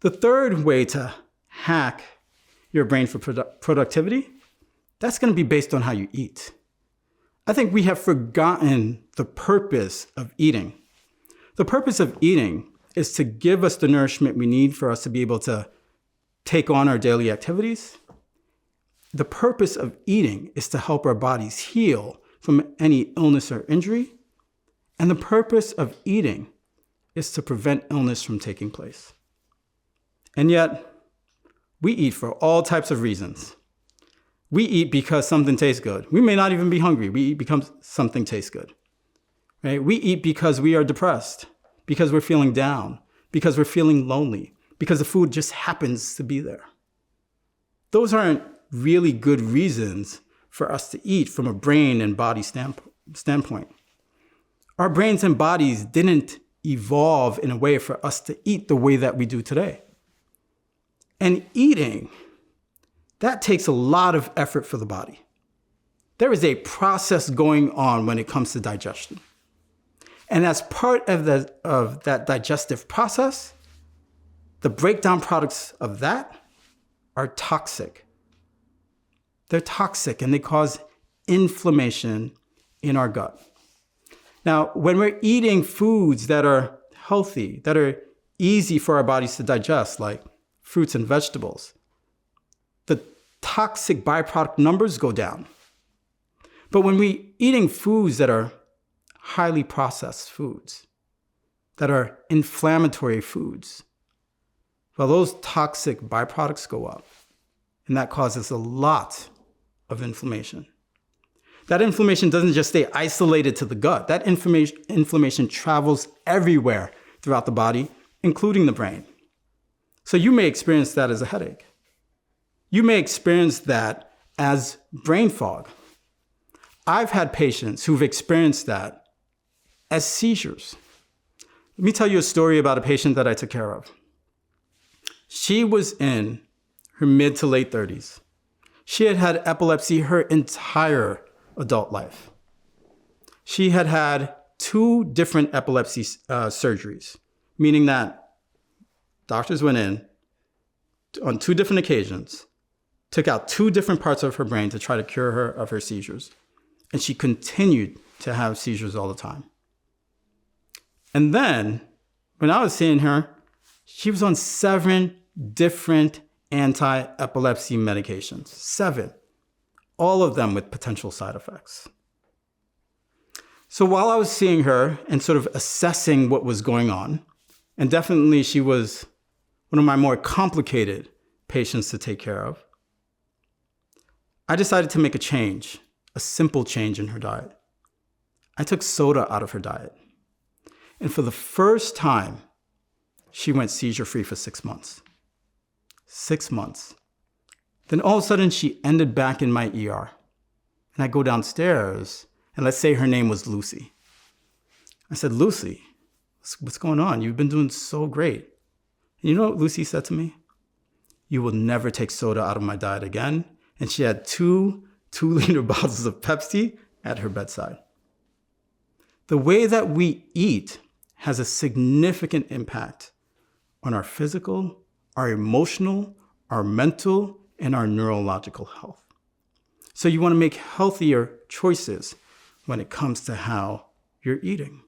The third way to hack your brain for productivity, that's going to be based on how you eat. I think we have forgotten the purpose of eating. The purpose of eating is to give us the nourishment we need for us to be able to take on our daily activities. The purpose of eating is to help our bodies heal from any illness or injury. And the purpose of eating is to prevent illness from taking place. And yet, we eat for all types of reasons. We eat because something tastes good. We may not even be hungry. We eat because something tastes good. Right? We eat because we are depressed, because we're feeling down, because we're feeling lonely, because the food just happens to be there. Those aren't really good reasons for us to eat from a brain and body standpoint. Our brains and bodies didn't evolve in a way for us to eat the way that we do today. And eating, that takes a lot of effort for the body. There is a process going on when it comes to digestion. And as part of that digestive process, the breakdown products of that are toxic. They're toxic and they cause inflammation in our gut. Now, when we're eating foods that are healthy, that are easy for our bodies to digest, like fruits and vegetables, the toxic byproduct numbers go down. But when we're eating foods that are highly processed foods, that are inflammatory foods, well, those toxic byproducts go up. And that causes a lot of inflammation. That inflammation doesn't just stay isolated to the gut. That inflammation travels everywhere throughout the body, including the brain. So you may experience that as a headache. You may experience that as brain fog. I've had patients who've experienced that as seizures. Let me tell you a story about a patient that I took care of. She was in her mid to late 30s. She had had epilepsy her entire adult life. She had had 2 different epilepsy surgeries, meaning that doctors went in on 2 different occasions, took out 2 different parts of her brain to try to cure her of her seizures. And she continued to have seizures all the time. And then, when I was seeing her, she was on 7 different anti-epilepsy medications. 7. All of them with potential side effects. So while I was seeing her and sort of assessing what was going on, and definitely she was one of my more complicated patients to take care of, I decided to make a change, a simple change in her diet. I took soda out of her diet. And for the first time, she went seizure-free for 6 months. 6 months. Then all of a sudden, she ended back in my ER. And I go downstairs, and let's say her name was Lucy. I said, Lucy, what's going on? You've been doing so great. And you know what Lucy said to me? You will never take soda out of my diet again. And she had 2 2-liter bottles of Pepsi at her bedside. The way that we eat has a significant impact on our physical, our emotional, our mental, and our neurological health. So you want to make healthier choices when it comes to how you're eating.